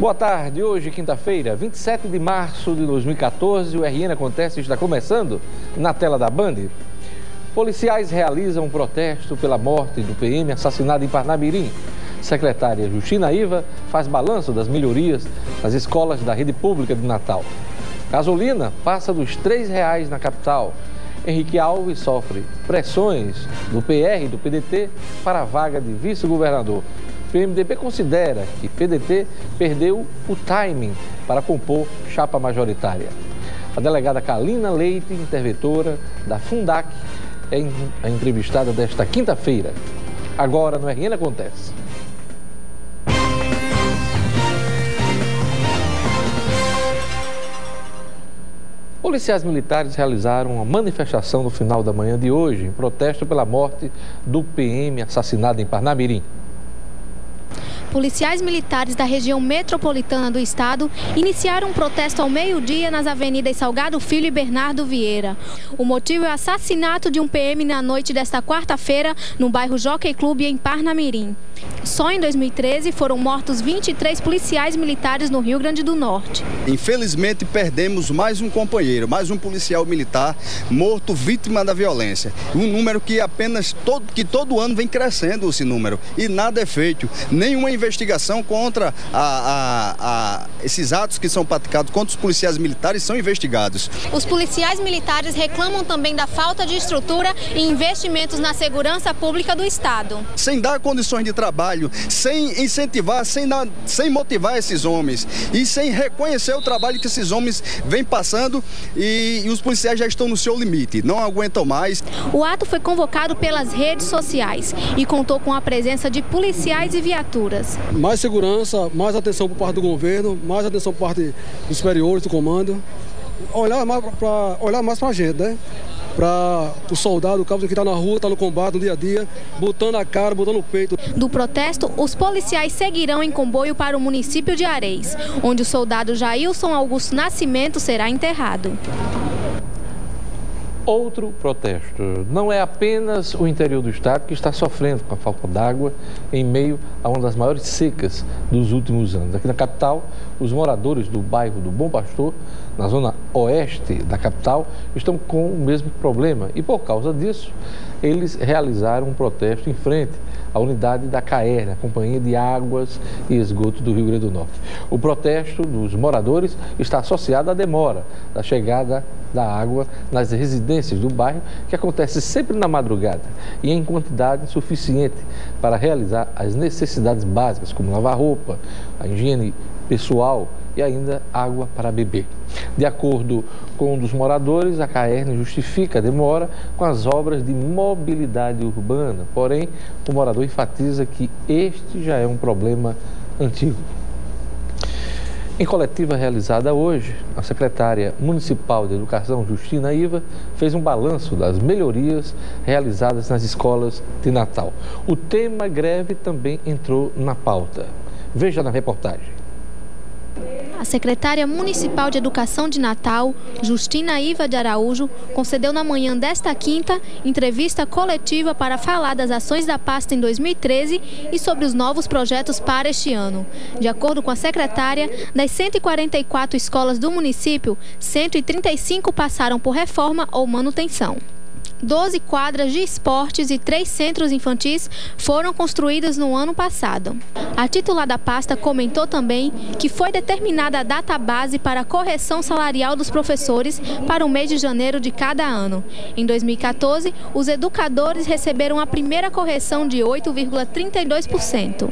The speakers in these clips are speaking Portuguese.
Boa tarde, hoje quinta-feira, 27 de março de 2014, o RN Acontece está começando na tela da Band. Policiais realizam um protesto pela morte do PM assassinado em Parnamirim. Secretária Justina Iva faz balanço das melhorias nas escolas da rede pública de Natal. Gasolina passa dos R$3 na capital. Henrique Alves sofre pressões do PR e do PDT para a vaga de vice-governador. O PMDB considera que PDT perdeu o timing para compor chapa majoritária. A delegada Kalina Leite, interventora da Fundac, é a entrevistada desta quinta-feira. Agora no RN Acontece. Policiais militares realizaram uma manifestação no final da manhã de hoje, em protesto pela morte do PM assassinado em Parnamirim. Policiais militares da região metropolitana do estado iniciaram um protesto ao meio-dia nas avenidas Salgado Filho e Bernardo Vieira. O motivo é o assassinato de um PM na noite desta quarta-feira no bairro Jockey Club em Parnamirim. Só em 2013 foram mortos 23 policiais militares no Rio Grande do Norte. Infelizmente perdemos mais um companheiro, mais um policial militar morto vítima da violência. Um número que todo ano vem crescendo esse número e nada é feito. Nenhuma investigação contra esses atos que são praticados contra os policiais militares são investigados. Os policiais militares reclamam também da falta de estrutura e investimentos na segurança pública do estado. Sem dar condições de trabalho, sem incentivar, sem motivar esses homens e sem reconhecer o trabalho que esses homens vêm passando e os policiais já estão no seu limite, não aguentam mais. O ato foi convocado pelas redes sociais e contou com a presença de policiais e viaturas. Mais segurança, mais atenção por parte do governo, mais atenção por parte dos superiores, do comando. Olhar mais para a gente, né? Para o soldado, o cabo que está na rua, está no combate, no dia a dia, botando a cara, botando o peito. Do protesto, os policiais seguirão em comboio para o município de Areis, onde o soldado Jailson Augusto Nascimento será enterrado. Outro protesto. Não é apenas o interior do estado que está sofrendo com a falta d'água em meio a uma das maiores secas dos últimos anos. Aqui na capital, os moradores do bairro do Bom Pastor, na zona oeste da capital, estão com o mesmo problema e, por causa disso, eles realizaram um protesto em frente à unidade da CAER, a Companhia de Águas e Esgoto do Rio Grande do Norte. O protesto dos moradores está associado à demora da chegada da água nas residências do bairro, que acontece sempre na madrugada e em quantidade suficiente para realizar as necessidades básicas, como lavar roupa, a higiene pessoal e ainda água para beber. De acordo com um dos moradores, a CAERN justifica a demora com as obras de mobilidade urbana, porém o morador enfatiza que este já é um problema antigo. Em coletiva realizada hoje, a secretária municipal de Educação, Justina Iva, fez um balanço das melhorias realizadas nas escolas de Natal. O tema greve também entrou na pauta. Veja na reportagem. A secretária municipal de Educação de Natal, Justina Iva de Araújo, concedeu na manhã desta quinta entrevista coletiva para falar das ações da pasta em 2013 e sobre os novos projetos para este ano. De acordo com a secretária, das 144 escolas do município, 135 passaram por reforma ou manutenção. 12 quadras de esportes e 3 centros infantis foram construídos no ano passado. A titular da pasta comentou também que foi determinada a data base para a correção salarial dos professores para o mês de janeiro de cada ano. Em 2014, os educadores receberam a primeira correção de 8,32%.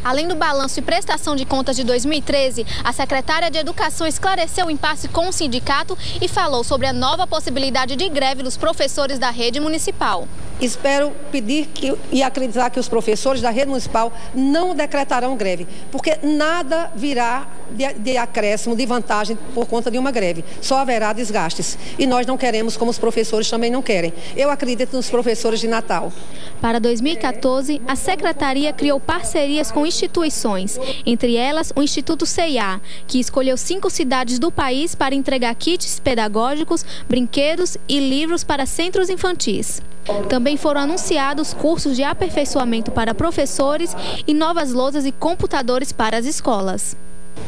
Além do balanço e prestação de contas de 2013, a secretária de Educação esclareceu o impasse com o sindicato e falou sobre a nova possibilidade de greve dos professores da rede municipal. Espero pedir e acreditar que os professores da rede municipal não decretarão greve, porque nada virá de acréscimo, de vantagem por conta de uma greve. Só haverá desgastes. E nós não queremos, como os professores também não querem. Eu acredito nos professores de Natal. Para 2014, a secretaria criou parcerias com instituições, entre elas o Instituto CIA, que escolheu 5 cidades do país para entregar kits pedagógicos, brinquedos e livros para centros infantis. Também foram anunciados cursos de aperfeiçoamento para professores e novas lousas e computadores para as escolas.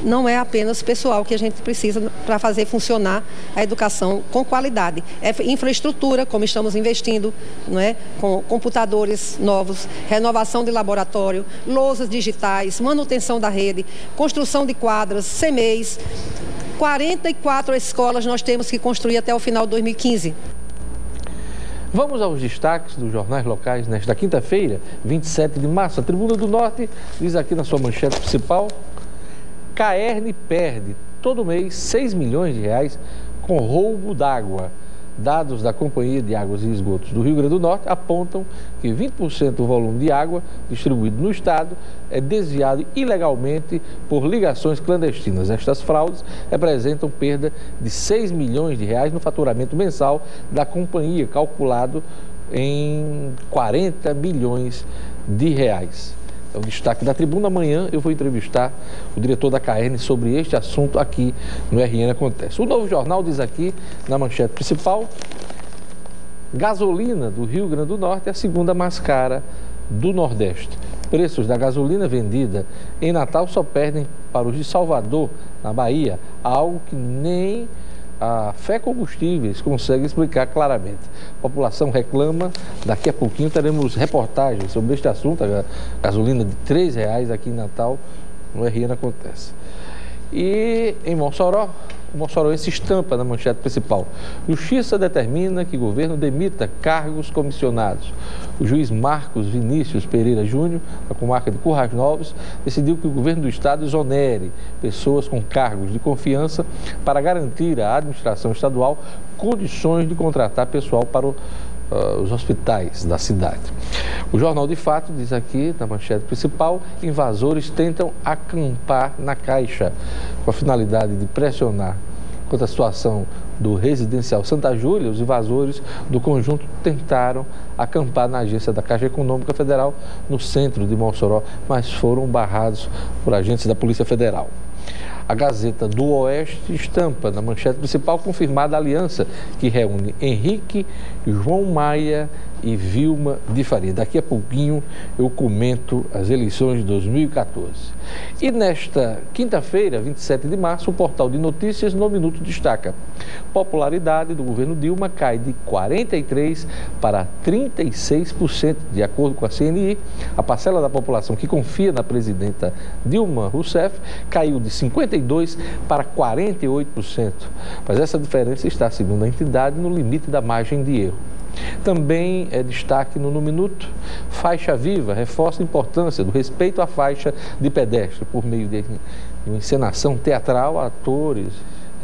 Não é apenas pessoal que a gente precisa para fazer funcionar a educação com qualidade. É infraestrutura, como estamos investindo, não é? Com computadores novos, renovação de laboratório, lousas digitais, manutenção da rede, construção de quadras, CMEs. 44 escolas nós temos que construir até o final de 2015. Vamos aos destaques dos jornais locais nesta quinta-feira, 27 de março. A Tribuna do Norte diz aqui na sua manchete principal: Caerne perde todo mês 6 milhões de reais com roubo d'água. Dados da Companhia de Águas e Esgotos do Rio Grande do Norte apontam que 20% do volume de água distribuído no estado é desviado ilegalmente por ligações clandestinas. Estas fraudes representam perda de 6 milhões de reais no faturamento mensal da companhia, calculado em 40 milhões de reais. É o destaque da Tribuna. Amanhã eu vou entrevistar o diretor da Caerne sobre este assunto aqui no RN Acontece. O Novo Jornal diz aqui, na manchete principal: gasolina do Rio Grande do Norte é a segunda mais cara do Nordeste. Preços da gasolina vendida em Natal só perdem para os de Salvador, na Bahia, algo que nem a Fé Combustíveis consegue explicar claramente. A população reclama. Daqui a pouquinho teremos reportagens sobre este assunto, a gasolina de R$ 3,00 aqui em Natal, no RN Acontece. E em Mossoró, o moçoroense estampa na manchete principal: Justiça determina que governo demita cargos comissionados. O juiz Marcos Vinícius Pereira Júnior, da comarca de Currais Novos, decidiu que o governo do estado exonere pessoas com cargos de confiança para garantir à administração estadual condições de contratar pessoal para os hospitais da cidade. O Jornal de Fato diz aqui, na manchete principal: invasores tentam acampar na Caixa. Com a finalidade de pressionar quanto à situação do residencial Santa Júlia, os invasores do conjunto tentaram acampar na agência da Caixa Econômica Federal, no centro de Mossoró, mas foram barrados por agentes da Polícia Federal. A Gazeta do Oeste estampa na manchete principal: confirmada a aliança que reúne Henrique, João Maia e Vilma de Faria. Daqui a pouquinho eu comento as eleições de 2014. E nesta quinta-feira, 27 de março, o portal de notícias No Minuto destaca: popularidade do governo Dilma cai de 43% para 36%. De acordo com a CNI, a parcela da população que confia na presidenta Dilma Rousseff caiu de 52% para 48%. Mas essa diferença está, segundo a entidade, no limite da margem de erro. Também é destaque no Minuto: Faixa Viva reforça a importância do respeito à faixa de pedestre. Por meio de uma encenação teatral, atores,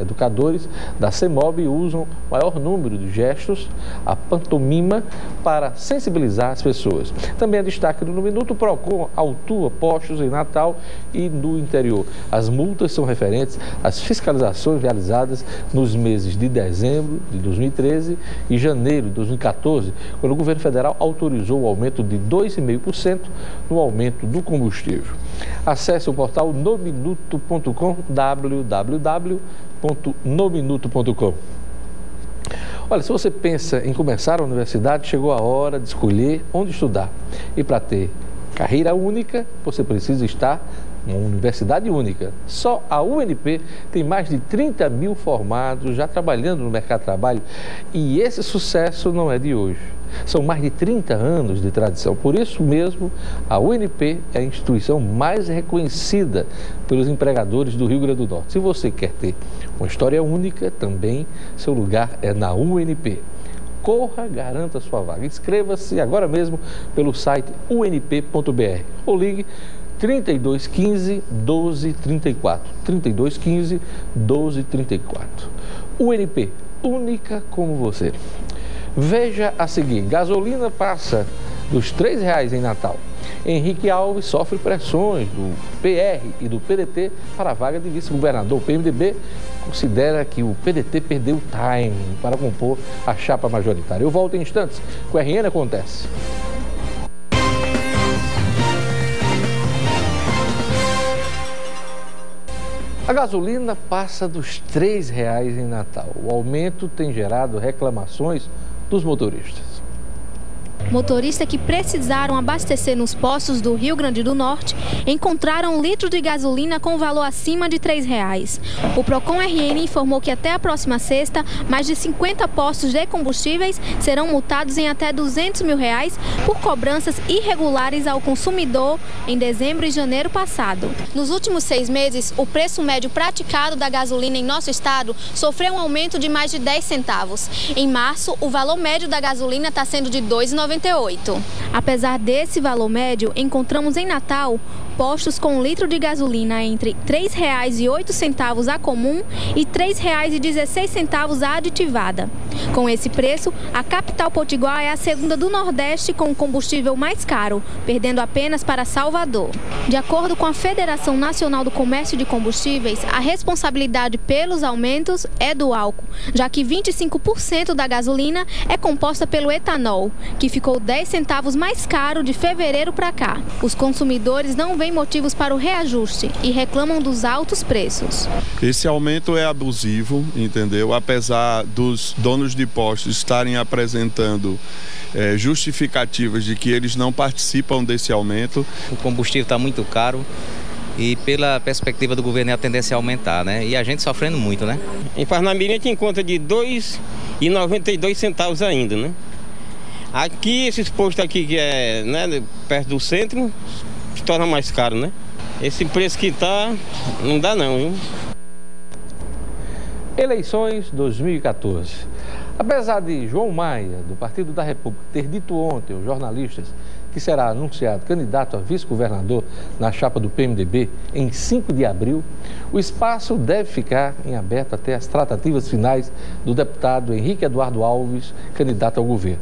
educadores da CEMOB usam o maior número de gestos, a pantomima, para sensibilizar as pessoas. Também é destaque no Minuto: o PROCON autua postos em Natal e no interior. As multas são referentes às fiscalizações realizadas nos meses de dezembro de 2013 e janeiro de 2014, quando o governo federal autorizou o aumento de 2,5% no aumento do combustível. Acesse o portal nominuto.com, www.nominuto.com. Olha, se você pensa em começar a universidade, chegou a hora de escolher onde estudar. E para ter carreira única, você precisa estar uma universidade única. Só a UNP tem mais de 30 mil formados já trabalhando no mercado de trabalho. E esse sucesso não é de hoje. São mais de 30 anos de tradição. Por isso mesmo, a UNP é a instituição mais reconhecida pelos empregadores do Rio Grande do Norte. Se você quer ter uma história única, também seu lugar é na UNP. Corra, garanta sua vaga. Inscreva-se agora mesmo pelo site unp.br ou ligue 3215 1234. 3215 1234. UNP, única como você. Veja a seguir: gasolina passa dos R$ 3,00 em Natal. Henrique Alves sofre pressões do PR e do PDT para a vaga de vice-governador. O PMDB considera que o PDT perdeu o time para compor a chapa majoritária. Eu volto em instantes com o RN Acontece. A gasolina passa dos R$ 3,00 em Natal. O aumento tem gerado reclamações dos motoristas. Motoristas que precisaram abastecer nos postos do Rio Grande do Norte encontraram um litro de gasolina com valor acima de R$ 3. O Procon RN informou que até a próxima sexta, mais de 50 postos de combustíveis serão multados em até R$ 200 mil por cobranças irregulares ao consumidor em dezembro e janeiro passado. Nos últimos 6 meses, o preço médio praticado da gasolina em nosso estado sofreu um aumento de mais de 10 centavos. Em março, o valor médio da gasolina está sendo de R$ 2,98. Apesar desse valor médio, encontramos em Natal postos com um litro de gasolina entre R$ 3,08 a comum e R$ 3,16 a aditivada. Com esse preço, a capital potiguar é a segunda do Nordeste com o combustível mais caro, perdendo apenas para Salvador. De acordo com a Federação Nacional do Comércio de Combustíveis, a responsabilidade pelos aumentos é do álcool, já que 25% da gasolina é composta pelo etanol, que ficou 10 centavos mais caro de fevereiro para cá. Os consumidores não veem motivos para o reajuste e reclamam dos altos preços. Esse aumento é abusivo, entendeu? Apesar dos donos de postos estarem apresentando justificativas de que eles não participam desse aumento. O combustível está muito caro e pela perspectiva do governo é a tendência a aumentar, né? E a gente sofrendo muito, né? Em Parnamirim a gente encontra de R$ 2,92 ainda, né? Aqui, esses postos aqui que é, né, perto do centro, se torna mais caro, né? Esse preço que tá, não dá não, viu? Eleições 2014. Apesar de João Maia, do Partido da República, ter dito ontem aos jornalistas que será anunciado candidato a vice-governador na chapa do PMDB em 5 de abril, o espaço deve ficar em aberto até as tratativas finais do deputado Henrique Eduardo Alves, candidato ao governo.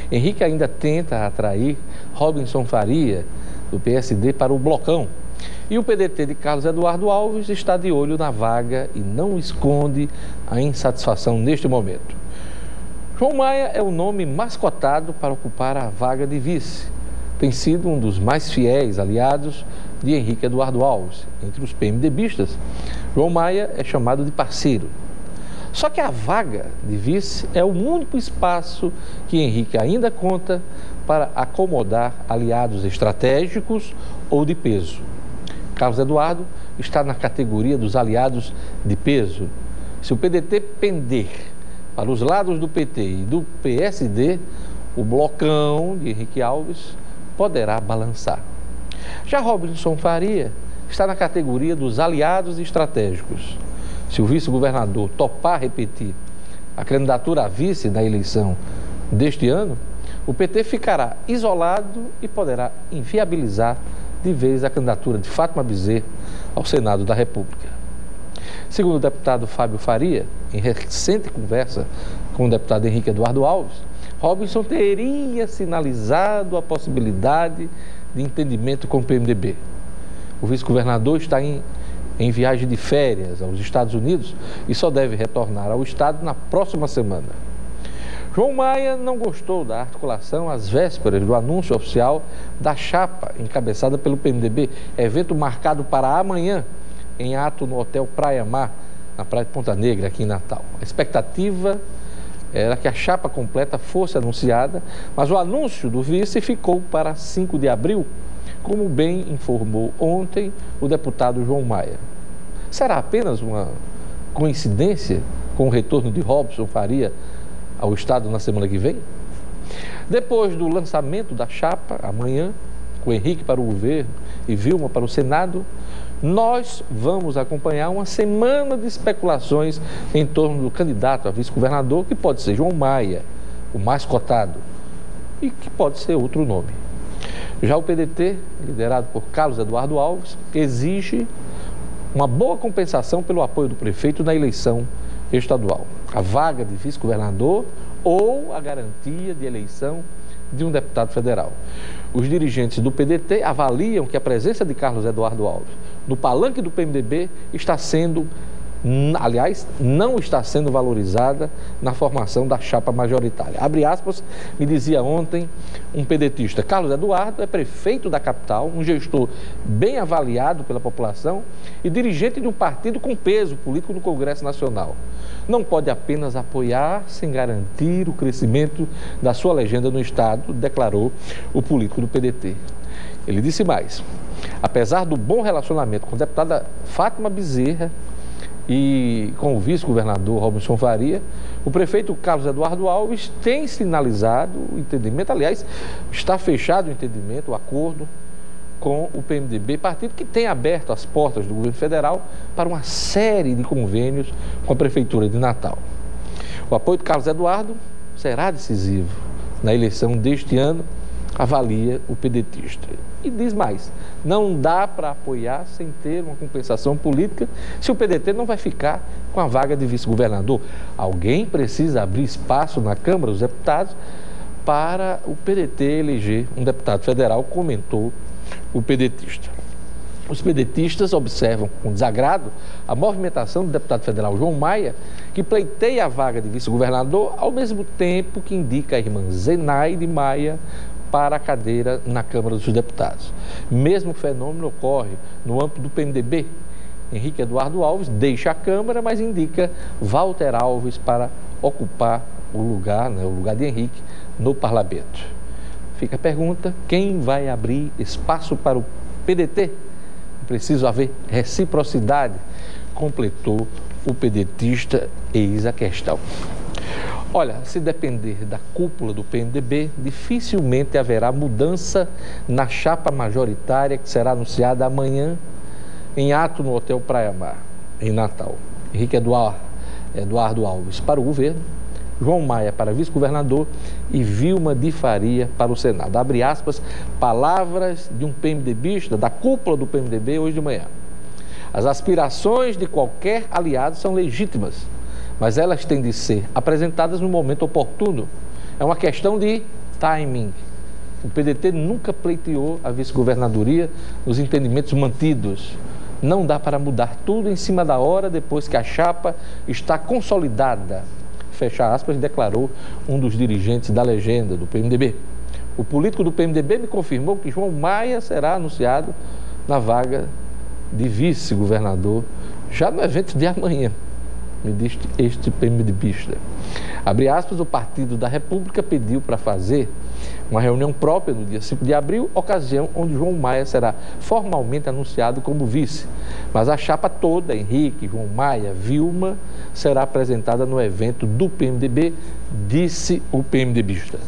Henrique ainda tenta atrair Robinson Faria, do PSD, para o blocão. E o PDT de Carlos Eduardo Alves está de olho na vaga e não esconde a insatisfação neste momento. João Maia é o nome mais cotado para ocupar a vaga de vice. Tem sido um dos mais fiéis aliados de Henrique Eduardo Alves. Entre os PMDBistas, João Maia é chamado de parceiro. Só que a vaga de vice é o único espaço que Henrique ainda conta para acomodar aliados estratégicos ou de peso. Carlos Eduardo está na categoria dos aliados de peso. Se o PDT pender para os lados do PT e do PSD, o blocão de Henrique Alves poderá balançar. Já Robinson Faria está na categoria dos aliados estratégicos. Se o vice-governador topar repetir a candidatura a vice na eleição deste ano, o PT ficará isolado e poderá inviabilizar de vez a candidatura de Fátima Bezerra ao Senado da República. Segundo o deputado Fábio Faria, em recente conversa com o deputado Henrique Eduardo Alves, Robinson teria sinalizado a possibilidade de entendimento com o PMDB. O vice-governador está em viagem de férias aos Estados Unidos e só deve retornar ao estado na próxima semana. João Maia não gostou da articulação às vésperas do anúncio oficial da chapa encabeçada pelo PMDB, evento marcado para amanhã, em ato no Hotel Praia Mar, na Praia de Ponta Negra, aqui em Natal. A expectativa era que a chapa completa fosse anunciada, mas o anúncio do vice ficou para 5 de abril, como bem informou ontem o deputado João Maia. Será apenas uma coincidência com o retorno de Robinson Faria ao estado na semana que vem? Depois do lançamento da chapa, amanhã, com Henrique para o governo e Vilma para o Senado, nós vamos acompanhar uma semana de especulações em torno do candidato a vice-governador, que pode ser João Maia, o mais cotado, e que pode ser outro nome. Já o PDT, liderado por Carlos Eduardo Alves, exige uma boa compensação pelo apoio do prefeito na eleição estadual. A vaga de vice-governador ou a garantia de eleição de um deputado federal. Os dirigentes do PDT avaliam que a presença de Carlos Eduardo Alves no palanque do PMDB está sendo aliás, não está sendo valorizada na formação da chapa majoritária. Abre aspas, me dizia ontem um pedetista, Carlos Eduardo é prefeito da capital, um gestor bem avaliado pela população e dirigente de um partido com peso político no Congresso Nacional. Não pode apenas apoiar sem garantir o crescimento da sua legenda no Estado, declarou o político do PDT. Ele disse mais, apesar do bom relacionamento com a deputada Fátima Bezerra e com o vice-governador Robson Faria, o prefeito Carlos Eduardo Alves tem sinalizado o entendimento, aliás, está fechado o entendimento, o acordo com o PMDB, partido que tem aberto as portas do governo federal para uma série de convênios com a Prefeitura de Natal. O apoio de Carlos Eduardo será decisivo na eleição deste ano, avalia o pedetista. E diz mais, não dá para apoiar sem ter uma compensação política se o PDT não vai ficar com a vaga de vice-governador. Alguém precisa abrir espaço na Câmara dos Deputados para o PDT eleger um deputado federal, comentou o pedetista. Os pedetistas observam com desagrado a movimentação do deputado federal João Maia, que pleiteia a vaga de vice-governador, ao mesmo tempo que indica a irmã Zenaide Maia para a cadeira na Câmara dos Deputados. Mesmo fenômeno ocorre no âmbito do PMDB. Henrique Eduardo Alves deixa a Câmara, mas indica Walter Alves para ocupar o lugar de Henrique no Parlamento. Fica a pergunta, quem vai abrir espaço para o PDT? Preciso haver reciprocidade, completou o pedetista, eis a questão. Olha, se depender da cúpula do PMDB, dificilmente haverá mudança na chapa majoritária que será anunciada amanhã em ato no Hotel Praia Mar, em Natal. Henrique Eduardo Alves para o governo, João Maia para vice-governador e Vilma de Faria para o Senado. Abre aspas, palavras de um PMDBista, da cúpula do PMDB hoje de manhã. As aspirações de qualquer aliado são legítimas, mas elas têm de ser apresentadas no momento oportuno. É uma questão de timing. O PDT nunca pleiteou a vice-governadoria nos entendimentos mantidos. Não dá para mudar tudo em cima da hora depois que a chapa está consolidada. Fecha aspas, declarou um dos dirigentes da legenda do PMDB. O político do PMDB me confirmou que João Maia será anunciado na vaga de vice-governador já no evento de amanhã, me diz este PMDBista. Abre aspas, o Partido da República pediu para fazer uma reunião própria no dia 5 de abril, ocasião onde João Maia será formalmente anunciado como vice. Mas a chapa toda, Henrique, João Maia, Vilma, será apresentada no evento do PMDB, disse o PMDBista.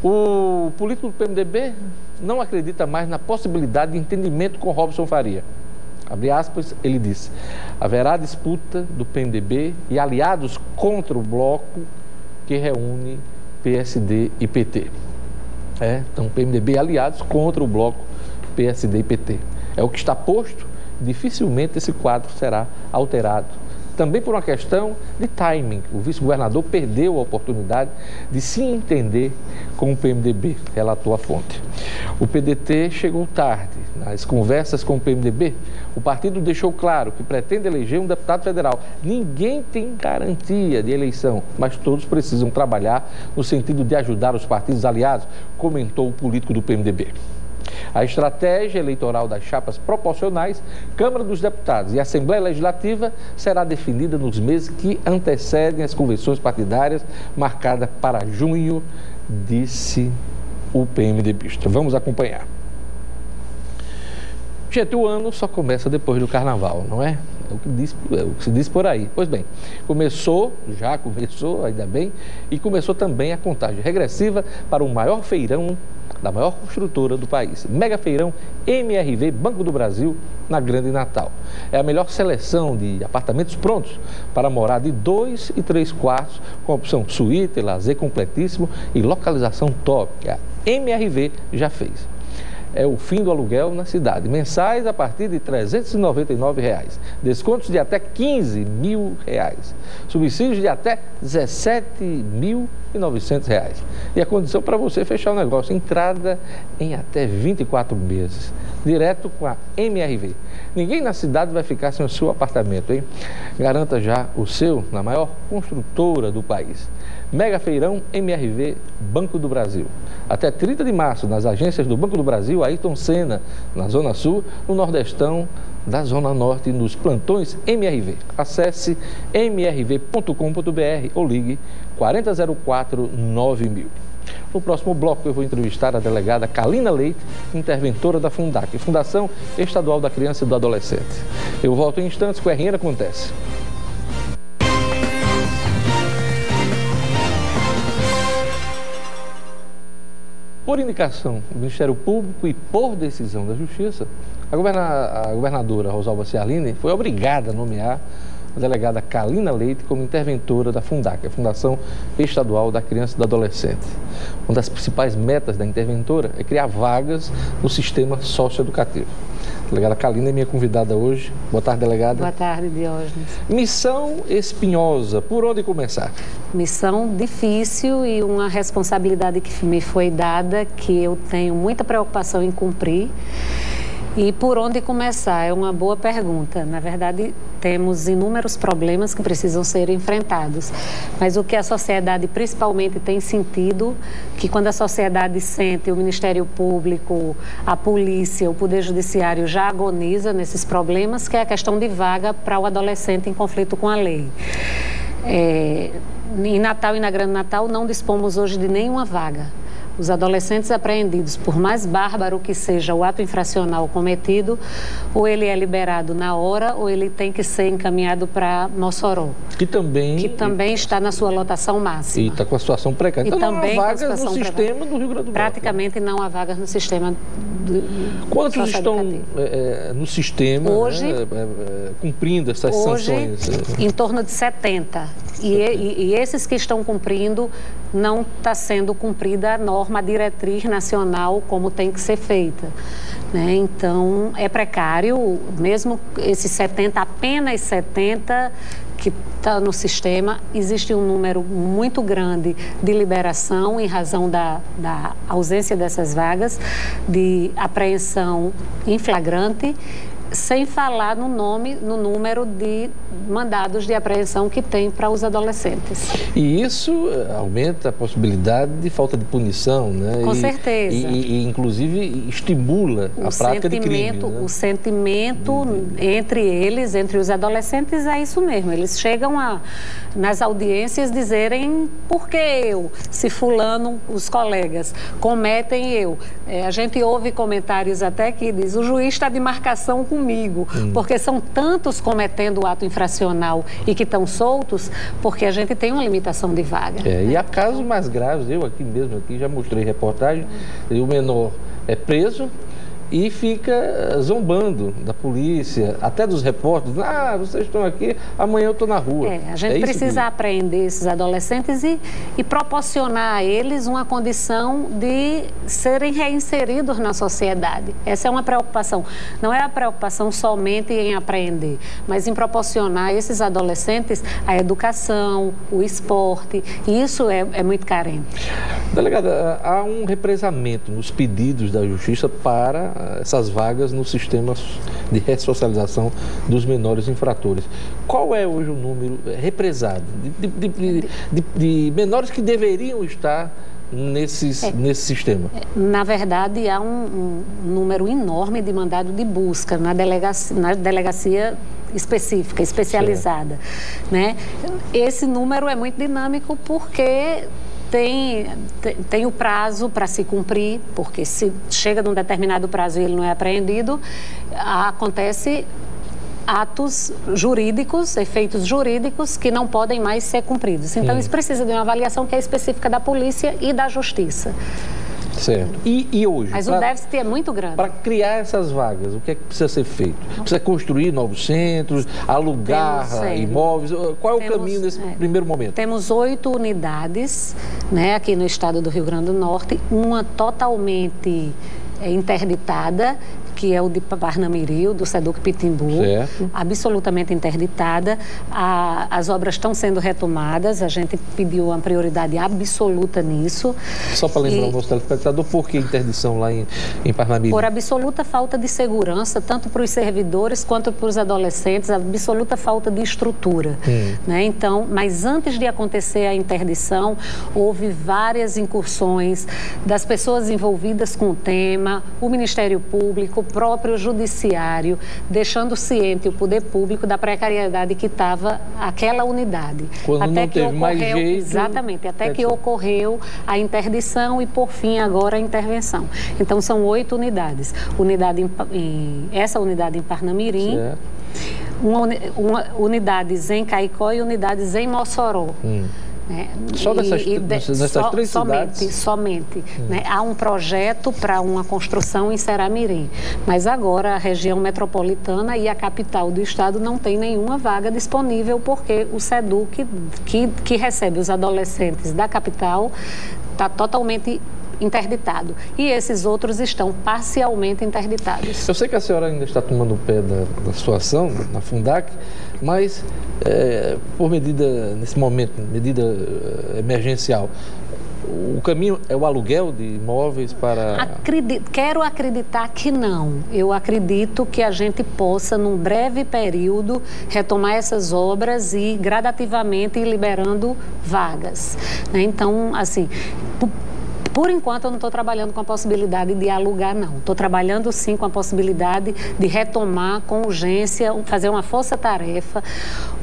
O político do PMDB não acredita mais na possibilidade de entendimento com Robson Faria. Abre aspas, ele disse, haverá disputa do PMDB e aliados contra o bloco que reúne PSD e PT. Então, PMDB e aliados contra o bloco PSD e PT. É o que está posto, dificilmente esse quadro será alterado. Também por uma questão de timing. O vice-governador perdeu a oportunidade de se entender com o PMDB, relatou a fonte. O PDT chegou tarde. Nas conversas com o PMDB, o partido deixou claro que pretende eleger um deputado federal. Ninguém tem garantia de eleição, mas todos precisam trabalhar no sentido de ajudar os partidos aliados, comentou o político do PMDB. A estratégia eleitoral das chapas proporcionais, Câmara dos Deputados e Assembleia Legislativa será definida nos meses que antecedem as convenções partidárias marcadas para junho, disse o PMDBista. Vamos acompanhar. Gente, o ano só começa depois do Carnaval, não é? É o que se diz por aí. Pois bem, já começou, ainda bem, e começou também a contagem regressiva para o maior feirão da maior construtora do país, Mega Feirão MRV Banco do Brasil, na Grande Natal. É a melhor seleção de apartamentos prontos para morar de 2 e 3 quartos, com opção suíte, lazer completíssimo e localização top, que a MRV já fez. É o fim do aluguel na cidade. Mensais a partir de R$ 399. Descontos de até R$ 15 mil. Subsídios de até R$ 17.000 R$ 1.900. E a condição para você fechar o negócio, entrada em até 24 meses, direto com a MRV. Ninguém na cidade vai ficar sem o seu apartamento, hein? Garanta já o seu na maior construtora do país. Mega Feirão MRV Banco do Brasil. Até 30 de março, nas agências do Banco do Brasil, Ayrton Senna, na Zona Sul, no Nordestão, da Zona Norte, nos plantões MRV. Acesse mrv.com.br ou ligue 4004-9000. No próximo bloco eu vou entrevistar a delegada Kalina Leite, interventora da Fundac, Fundação Estadual da Criança e do Adolescente. Eu volto em instantes com o RN Acontece. Por indicação do Ministério Público e por decisão da Justiça, a governadora Rosalba Ciarline foi obrigada a nomear a delegada Kalina Leite como interventora da Fundac, a Fundação Estadual da Criança e do Adolescente. Uma das principais metas da interventora é criar vagas no sistema socioeducativo. A delegada Kalina é minha convidada hoje. Boa tarde, delegada. Boa tarde, Diógenes. Missão espinhosa, por onde começar? Missão difícil e uma responsabilidade que me foi dada, que eu tenho muita preocupação em cumprir. E por onde começar? É uma boa pergunta. Na verdade, temos inúmeros problemas que precisam ser enfrentados. Mas o que a sociedade principalmente tem sentido, que quando a sociedade sente, o Ministério Público, a polícia, o Poder Judiciário já agoniza nesses problemas, que é a questão de vaga para o adolescente em conflito com a lei. Em Natal e na Grande Natal não dispomos hoje de nenhuma vaga. Os adolescentes apreendidos, por mais bárbaro que seja o ato infracional cometido, ou ele é liberado na hora, ou ele tem que ser encaminhado para Mossoró. Que também está na sua lotação máxima. E está com a situação precária. Então não há vagas no sistema do Rio Grande do Norte. Praticamente não há vagas no sistema Quantos estão no sistema hoje, cumprindo essas sanções? Em torno de 70. E esses que estão cumprindo, não está sendo cumprida a norma, a diretriz nacional como tem que ser feita. Né? Então, é precário, mesmo esses 70, apenas 70 que está no sistema, existe um número muito grande de liberação em razão da ausência dessas vagas, de apreensão em flagrante, sem falar no número de mandados de apreensão que tem para os adolescentes. E isso aumenta a possibilidade de falta de punição, né? Com certeza. E inclusive, estimula a prática de crime. Né? O sentimento entre eles, entre os adolescentes, é isso mesmo. Eles chegam nas audiências dizerem por que eu, se fulano, os colegas, cometem eu. A gente ouve comentários até que diz, o juiz está de marcação comigo, porque são tantos cometendo o ato infracional e que estão soltos, porque a gente tem uma limitação de vaga. E há casos mais graves, eu aqui já mostrei reportagem, e o menor é preso e fica zombando da polícia, até dos repórteres. Vocês estão aqui, amanhã eu estou na rua. A gente precisa apreender esses adolescentes e proporcionar a eles uma condição de serem reinseridos na sociedade. Essa é uma preocupação. Não é a preocupação somente em apreender, mas em proporcionar a esses adolescentes a educação, o esporte. E isso é muito carente. Delegada, há um represamento nos pedidos da Justiça para essas vagas no sistema de ressocialização dos menores infratores. Qual é hoje o número represado de menores que deveriam estar nesse sistema? Na verdade, há um número enorme de mandado de busca na delegacia específica, especializada. Né? Esse número é muito dinâmico porque tem o prazo para se cumprir, porque se chega num determinado prazo e ele não é apreendido, acontece atos jurídicos, efeitos jurídicos que não podem mais ser cumpridos. Então, isso precisa de uma avaliação que é específica da polícia e da justiça. Certo. E hoje? Mas o déficit é muito grande. Para criar essas vagas, o que é que precisa ser feito? Precisa construir novos centros, alugar imóveis? Qual é o caminho nesse primeiro momento? Temos 8 unidades, né, aqui no estado do Rio Grande do Norte, uma totalmente interditada, que é o de Parnamirim, do SEDUC Pitimbu, absolutamente interditada. As obras estão sendo retomadas, a gente pediu uma prioridade absoluta nisso. Só para lembrar o nosso telespectador, por que interdição lá em Parnamirim? Por absoluta falta de segurança, tanto para os servidores quanto para os adolescentes, absoluta falta de estrutura. Né? Então, mas antes de acontecer a interdição, houve várias incursões das pessoas envolvidas com o tema, o Ministério Público, o próprio Judiciário, deixando ciente o poder público da precariedade que estava aquela unidade. Quando até não teve mais jeito... Exatamente, até que ocorreu a interdição e, por fim, agora a intervenção. Então, são 8 unidades. Essa unidade em Parnamirim, unidades em Caicó e unidades em Mossoró. Só nessas 3 cidades? Somente. Né? Há um projeto para uma construção em Seramirim, mas agora a região metropolitana e a capital do estado não tem nenhuma vaga disponível porque o SEDUC, que recebe os adolescentes da capital, está totalmente interditado. E esses outros estão parcialmente interditados. Eu sei que a senhora ainda está tomando o pé da situação na Fundac, mas por medida, nesse momento, medida emergencial, o caminho é o aluguel de imóveis para... Quero acreditar que não. Eu acredito que a gente possa, num breve período, retomar essas obras e gradativamente ir liberando vagas. Né? Então, assim... Por enquanto, eu não estou trabalhando com a possibilidade de alugar, não. Estou trabalhando, sim, com a possibilidade de retomar com urgência, fazer uma força-tarefa.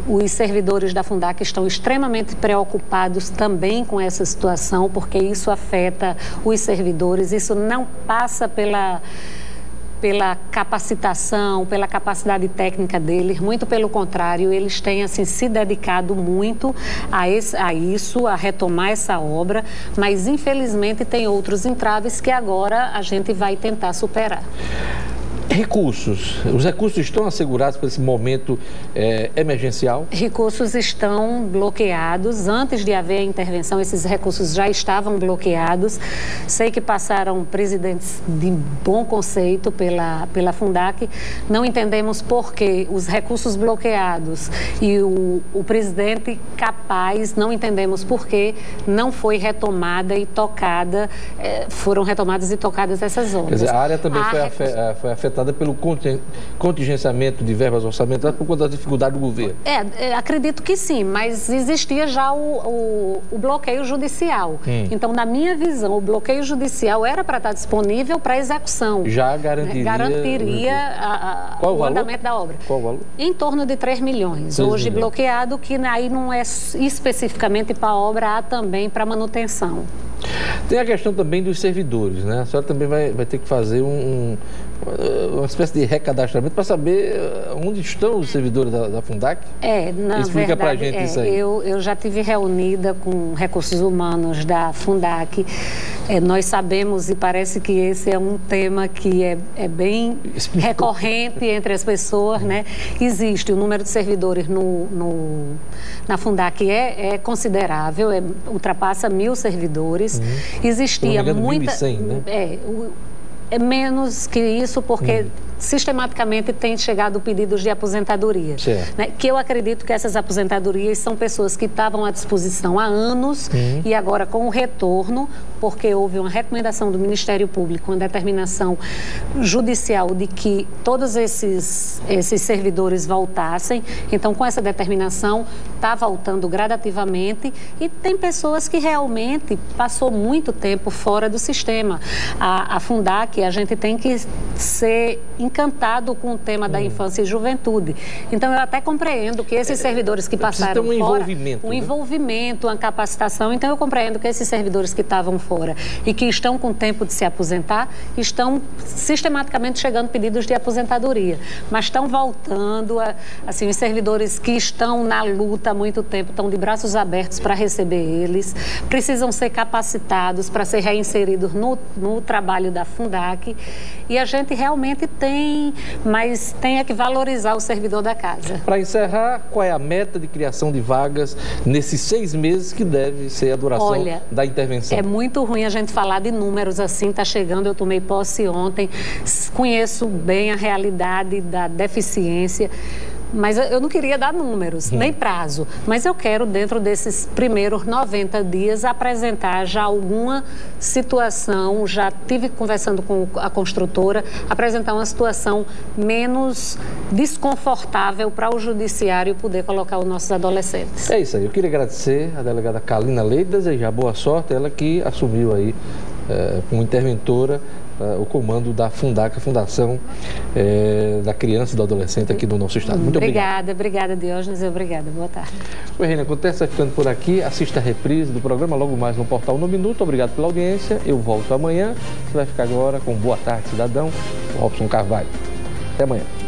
Os servidores da Fundac estão extremamente preocupados também com essa situação, porque isso afeta os servidores. Isso não passa pela capacitação, pela capacidade técnica deles, muito pelo contrário, eles têm assim, se dedicado muito a isso, a retomar essa obra, mas infelizmente tem outros entraves que agora a gente vai tentar superar. Recursos. Os recursos estão assegurados para esse momento emergencial? Recursos estão bloqueados. Antes de haver a intervenção, esses recursos já estavam bloqueados. Sei que passaram presidentes de bom conceito pela Fundac. Não entendemos por que os recursos bloqueados e o presidente capaz, não entendemos por que não foi retomada e tocada, foram retomadas e tocadas essas obras. Quer dizer, a área também foi afetada pelo contingenciamento de verbas orçamentárias por conta da dificuldade do governo? Acredito que sim, mas existia já o bloqueio judicial. Então, na minha visão, o bloqueio judicial era para estar disponível para execução. Já garantiria o andamento da obra. Qual o valor? Em torno de 3 milhões. Hoje bloqueado, que aí não é especificamente para a obra, há também para manutenção. Tem a questão também dos servidores, né? A senhora também vai ter que fazer uma espécie de recadastramento para saber onde estão os servidores da Fundac? Explica para a gente isso aí. Eu já tive reunida com recursos humanos da Fundac. Nós sabemos, e parece que esse é um tema que é bem recorrente entre as pessoas, né? Existe o número de servidores na Fundac é considerável, ultrapassa 1.000 servidores. Existia muita... 1.100, né? É menos que isso, porque sistematicamente tem chegado pedidos de aposentadoria. Né? Que eu acredito que essas aposentadorias são pessoas que estavam à disposição há anos e agora com o retorno, porque houve uma recomendação do Ministério Público, uma determinação judicial de que todos esses servidores voltassem. Então, com essa determinação, está voltando gradativamente e tem pessoas que realmente passou muito tempo fora do sistema. A Fundac, a gente tem que ser encantado com o tema da infância e juventude. Então, eu até compreendo que esses servidores que passaram fora... Um envolvimento, uma capacitação. Então, eu compreendo que esses servidores que estavam fora e que estão com tempo de se aposentar, estão sistematicamente chegando pedidos de aposentadoria. Mas estão voltando, assim, os servidores que estão na luta há muito tempo, estão de braços abertos para receber eles, precisam ser capacitados para ser reinseridos no trabalho da Fundac. E a gente gente realmente tem, mas tem que valorizar o servidor da casa. Para encerrar, qual é a meta de criação de vagas nesses 6 meses que deve ser a duração da intervenção? É muito ruim a gente falar de números assim, está chegando, eu tomei posse ontem, conheço bem a realidade da deficiência, mas eu não queria dar números, nem prazo, mas eu quero, dentro desses primeiros 90 dias, apresentar já alguma situação, já tive conversando com a construtora, apresentar uma situação menos desconfortável para o judiciário poder colocar os nossos adolescentes. É isso aí, eu queria agradecer a delegada Kalina Leite, desejar boa sorte, ela que assumiu aí como interventora o comando da Fundaca, Fundação da Criança e do Adolescente aqui do nosso estado. Muito obrigado. Obrigada, Diógenes, obrigada. Boa tarde. O Reina acontece ficando por aqui. Assista a reprise do programa logo mais no portal No Minuto. Obrigado pela audiência. Eu volto amanhã. Você vai ficar agora com Boa Tarde, Cidadão, com Robson Carvalho. Até amanhã.